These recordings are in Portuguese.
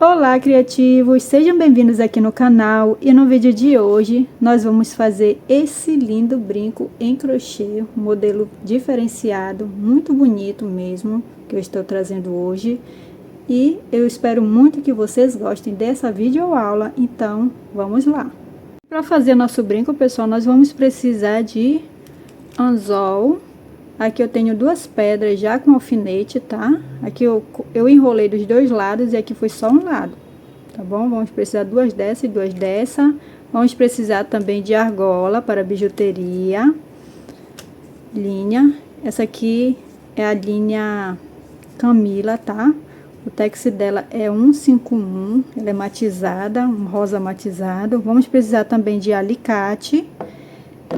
Olá, criativos! Sejam bem-vindos aqui no canal e no vídeo de hoje nós vamos fazer esse lindo brinco em crochê, um modelo diferenciado, muito bonito mesmo, que eu estou trazendo hoje. E eu espero muito que vocês gostem dessa videoaula, então vamos lá! Para fazer nosso brinco, pessoal, nós vamos precisar de anzol. Aqui eu tenho duas pedras já com alfinete, tá? Aqui eu enrolei dos dois lados e aqui foi só um lado, tá bom? Vamos precisar duas dessa e duas dessa. Vamos precisar também de argola para bijuteria. Linha. Essa aqui é a linha Camila, tá? O tex dela é 151, ela é matizada, um rosa matizado. Vamos precisar também de alicate,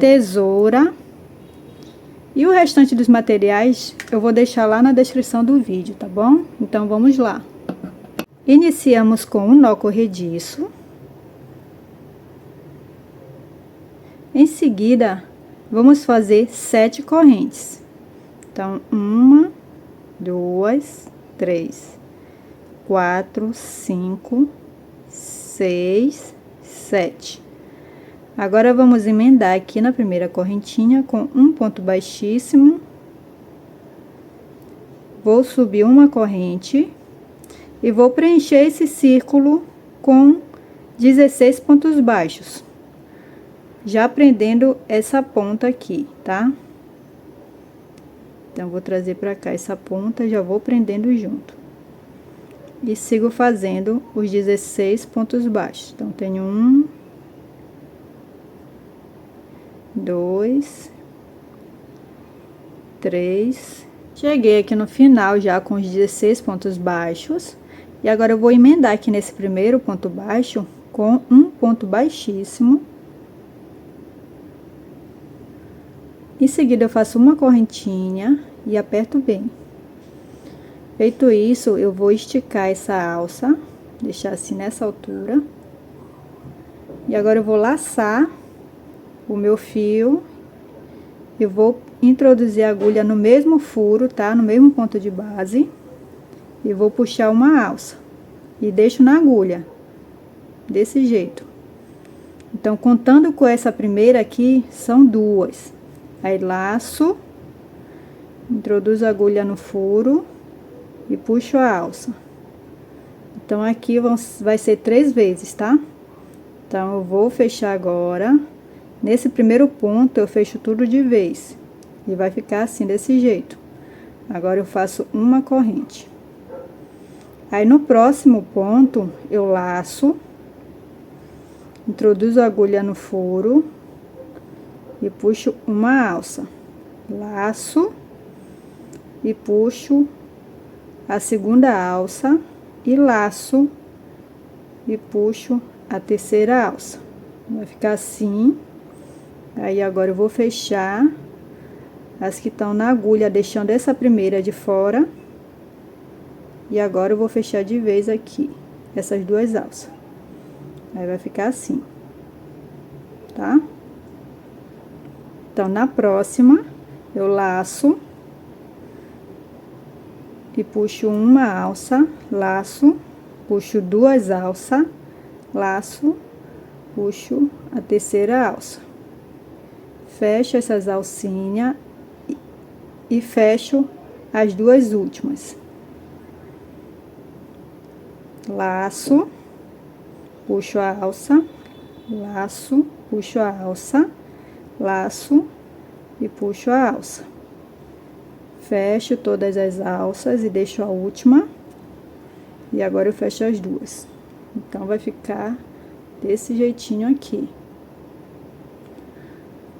tesoura. E o restante dos materiais eu vou deixar lá na descrição do vídeo, tá bom? Então, vamos lá. Iniciamos com um nó corrediço. Em seguida, vamos fazer 7 correntes. Então, 1, 2, 3, 4, 5, 6, 7. Agora, vamos emendar aqui na primeira correntinha com um ponto baixíssimo. Vou subir uma corrente e vou preencher esse círculo com 16 pontos baixos. Já prendendo essa ponta aqui, tá? Então, vou trazer pra cá essa ponta, já vou prendendo junto. E sigo fazendo os 16 pontos baixos. Então, tenho 1, 2, 3. Cheguei aqui no final já com os 16 pontos baixos. E agora eu vou emendar aqui nesse primeiro ponto baixo com um ponto baixíssimo. Em seguida, eu faço uma correntinha e aperto bem. Feito isso, eu vou esticar essa alça, deixar assim nessa altura. E agora eu vou laçar o meu fio, eu vou introduzir a agulha no mesmo furo, tá? No mesmo ponto de base, e vou puxar uma alça e deixo na agulha, desse jeito. Então, contando com essa primeira aqui, são duas. Aí, laço, introduzo a agulha no furo e puxo a alça. Então, aqui vai ser 3 vezes, tá? Então, eu vou fechar agora. Nesse primeiro ponto, eu fecho tudo de vez. E vai ficar assim, desse jeito. Agora, eu faço uma corrente. Aí, no próximo ponto, eu laço. Introduzo a agulha no furo. E puxo uma alça. Laço. E puxo a segunda alça. E laço. E puxo a terceira alça. Vai ficar assim. Aí, agora eu vou fechar as que estão na agulha, deixando essa primeira de fora. E agora eu vou fechar de vez aqui, essas duas alças. Aí, vai ficar assim, tá? Então, na próxima, eu laço e puxo uma alça, laço, puxo duas alças, laço, puxo a terceira alça. Fecho essas alcinhas e fecho as duas últimas. Laço, puxo a alça, laço, puxo a alça, laço e puxo a alça. Fecho todas as alças e deixo a última. E agora eu fecho as duas. Então, vai ficar desse jeitinho aqui.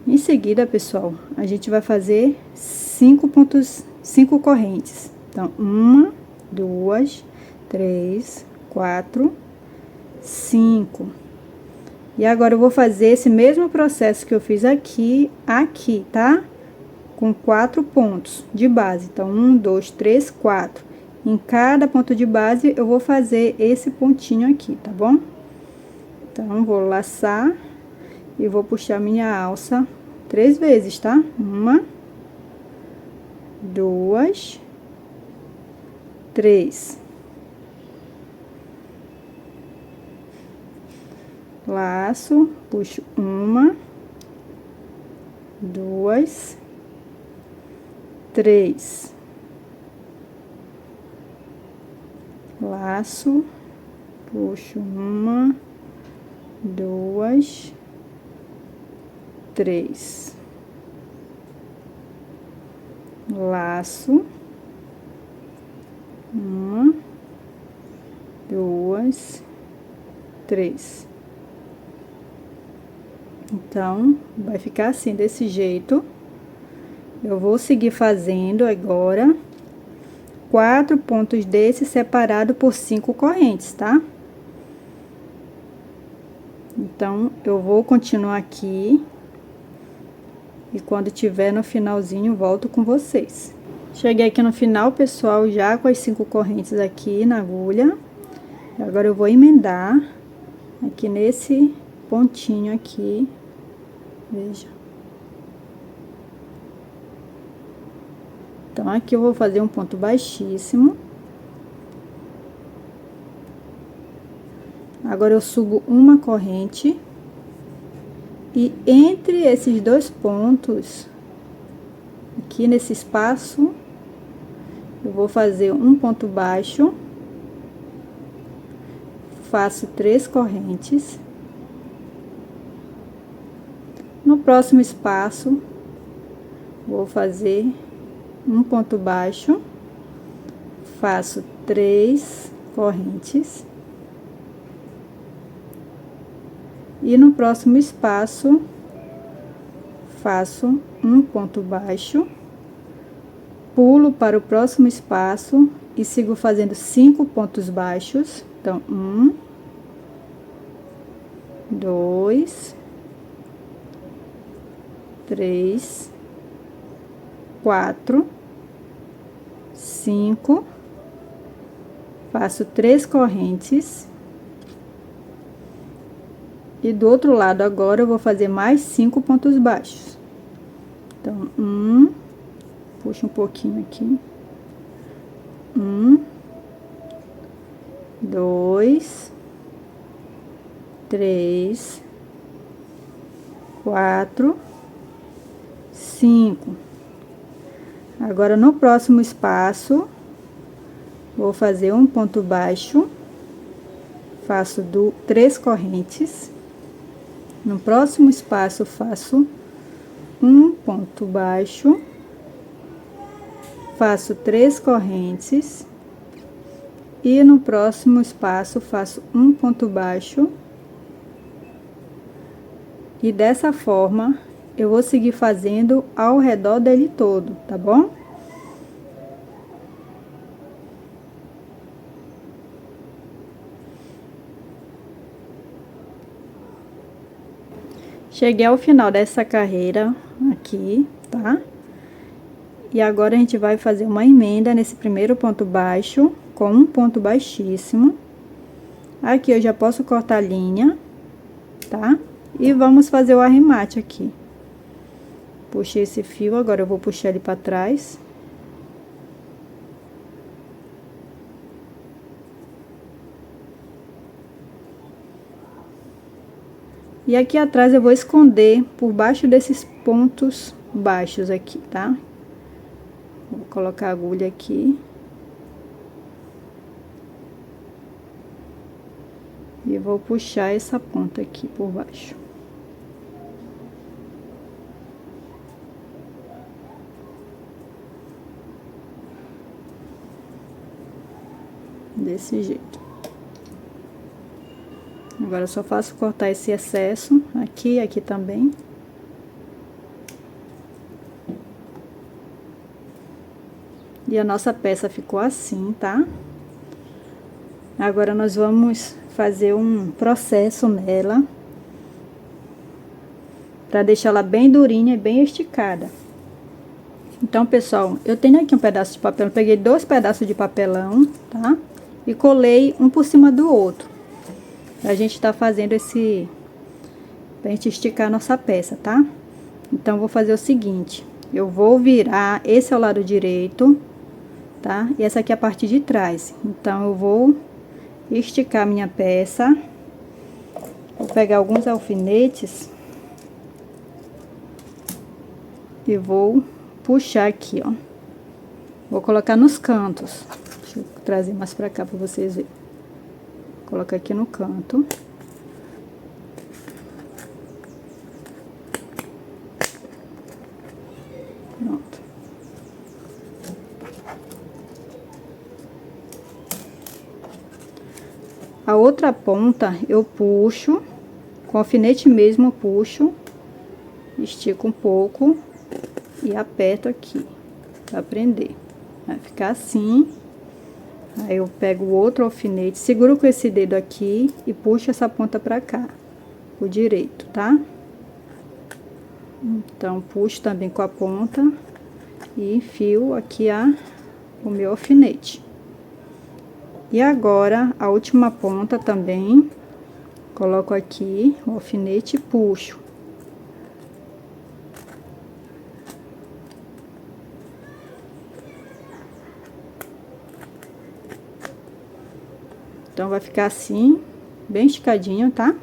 Em seguida, pessoal, a gente vai fazer 5 correntes. Então, 1, 2, 3, 4, 5. E agora, eu vou fazer esse mesmo processo que eu fiz aqui, tá? Com 4 pontos de base. Então, 1, 2, 3, 4. Em cada ponto de base, eu vou fazer esse pontinho aqui, tá bom? Então, vou laçar e vou puxar minha alça 3 vezes, tá? 1, 2, 3. laço, puxo uma, duas, três, laço, puxo uma, duas, três, laço, uma, duas, três. Então, vai ficar assim, desse jeito. Eu vou seguir fazendo agora 4 pontos desses separado por 5 correntes, tá? Então, eu vou continuar aqui. E quando tiver no finalzinho, volto com vocês. Cheguei aqui no final, pessoal, já com as 5 correntes aqui na agulha. Agora eu vou emendar aqui nesse pontinho aqui, veja. Então, aqui eu vou fazer um ponto baixíssimo. Agora eu subo uma corrente. E entre esses dois pontos, aqui nesse espaço, eu vou fazer um ponto baixo. Faço 3 correntes. No próximo espaço, vou fazer um ponto baixo, faço 3 correntes. E no próximo espaço, faço um ponto baixo, pulo para o próximo espaço e sigo fazendo 5 pontos baixos. Então, 1, 2, 3, 4, 5, faço 3 correntes. E do outro lado agora eu vou fazer mais 5 pontos baixos. Então, puxo um pouquinho aqui. 1, 2, 3, 4, 5. Agora, no próximo espaço, vou fazer um ponto baixo, faço 3 correntes. No próximo espaço, faço um ponto baixo, faço 3 correntes. E no próximo espaço, faço um ponto baixo. E dessa forma, eu vou seguir fazendo ao redor dele todo, tá bom? Cheguei ao final dessa carreira aqui, tá? E agora a gente vai fazer uma emenda nesse primeiro ponto baixo, com um ponto baixíssimo. Aqui eu já posso cortar a linha, tá? E vamos fazer o arremate aqui. Puxei esse fio, agora eu vou puxar ele pra trás. E aqui atrás eu vou esconder por baixo desses pontos baixos aqui, tá? Vou colocar a agulha aqui. E vou puxar essa ponta aqui por baixo. Desse jeito. Agora eu só faço cortar esse excesso aqui, aqui também. E a nossa peça ficou assim, tá? Agora nós vamos fazer um processo nela, pra deixar ela bem durinha e bem esticada. Então, pessoal, eu tenho aqui um pedaço de papel, eu peguei 2 pedaços de papelão, tá? E colei um por cima do outro. A gente tá fazendo pra gente esticar a nossa peça, tá? Então, vou fazer o seguinte, eu vou virar esse ao lado direito, tá? E essa aqui é a parte de trás. Então, eu vou esticar a minha peça Vou pegar alguns alfinetes e vou puxar aqui, ó. Vou colocar nos cantos. Deixa eu trazer mais pra cá pra vocês verem. Vou colocar aqui no canto. Pronto. A outra ponta eu puxo, com alfinete mesmo eu puxo, estico um pouco e aperto aqui pra prender. Vai ficar assim. Aí eu pego o outro alfinete, seguro com esse dedo aqui e puxo essa ponta pra cá, o direito, tá? Então, puxo também com a ponta e enfio aqui o meu alfinete. E agora, a última ponta também, coloco aqui o alfinete e puxo. Então, vai ficar assim, bem esticadinho, tá?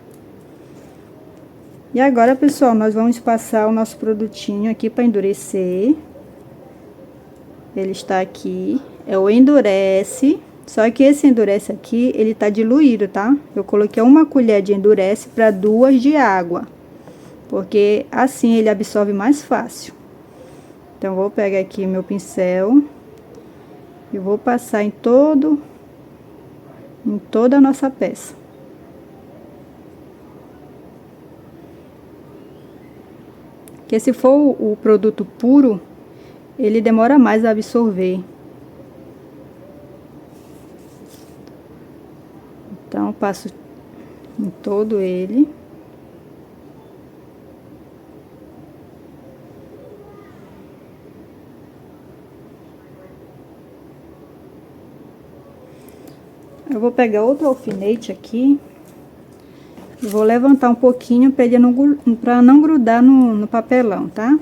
E agora, pessoal, nós vamos passar o nosso produtinho aqui para endurecer. Ele está aqui, é o Endurece. Só que esse Endurece aqui, ele tá diluído, tá? Eu coloquei 1 colher de Endurece para 2 de água. Porque assim ele absorve mais fácil. Então, vou pegar aqui meu pincel e vou passar em toda a nossa peça. Porque se for o produto puro, ele demora mais a absorver. Então, eu passo em todo ele. Eu vou pegar outro alfinete aqui. E vou levantar um pouquinho para não grudar no papelão, tá?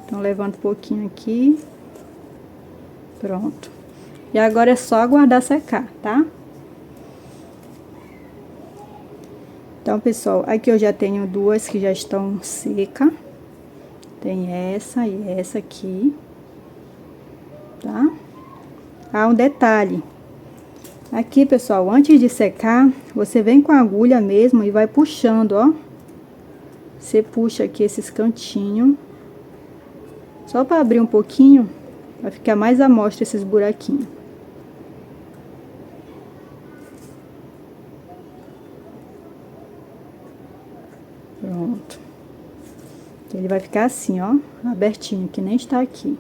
Então, levanto um pouquinho aqui. Pronto. E agora é só aguardar secar, tá? Então, pessoal, aqui eu já tenho 2 que já estão secas. Tem essa e essa aqui, tá? Ah, um detalhe. Aqui, pessoal, antes de secar, você vem com a agulha mesmo e vai puxando, ó. Você puxa aqui esses cantinhos. Só para abrir um pouquinho, vai ficar mais à mostra esses buraquinhos. Pronto. Ele vai ficar assim, ó, abertinho, que nem está aqui.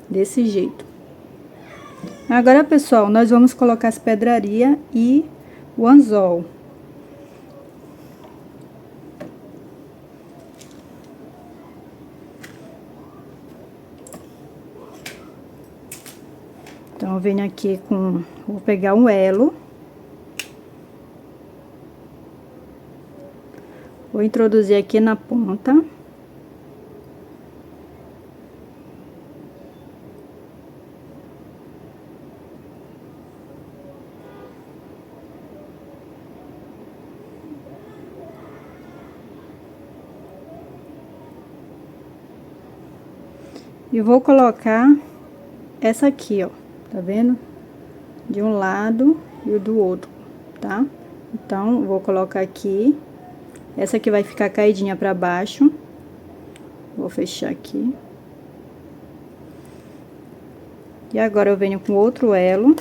Desse jeito. Agora, pessoal, nós vamos colocar as pedrarias e o anzol. Então, eu venho aqui vou pegar um elo. Vou introduzir aqui na ponta. E vou colocar essa aqui, ó, tá vendo? De um lado e o do outro, tá? Então, vou colocar aqui. Essa aqui vai ficar caidinha pra baixo. Vou fechar aqui. E agora eu venho com outro elo.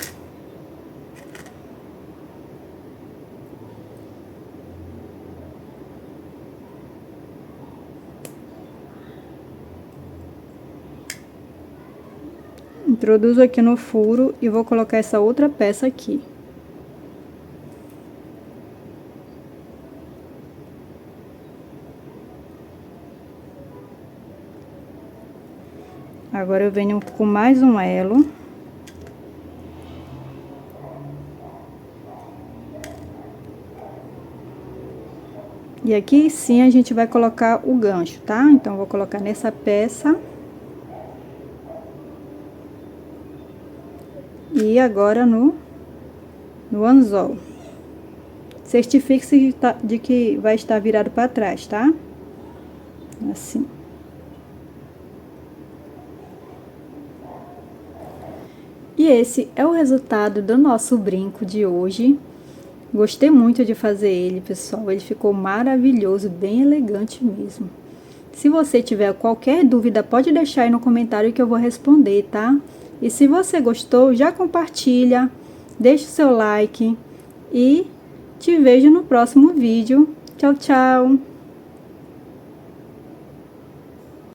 Introduzo aqui no furo e vou colocar essa outra peça aqui. Agora eu venho com mais um elo. E aqui sim a gente vai colocar o gancho, tá? Então, vou colocar nessa peça. E agora no anzol. certifique-se de que vai estar virado para trás, tá? Assim. E esse é o resultado do nosso brinco de hoje. Gostei muito de fazer ele, pessoal. Ele ficou maravilhoso, bem elegante mesmo. Se você tiver qualquer dúvida, pode deixar aí no comentário que eu vou responder, tá? E se você gostou, já compartilha, deixa o seu like e te vejo no próximo vídeo. Tchau, tchau!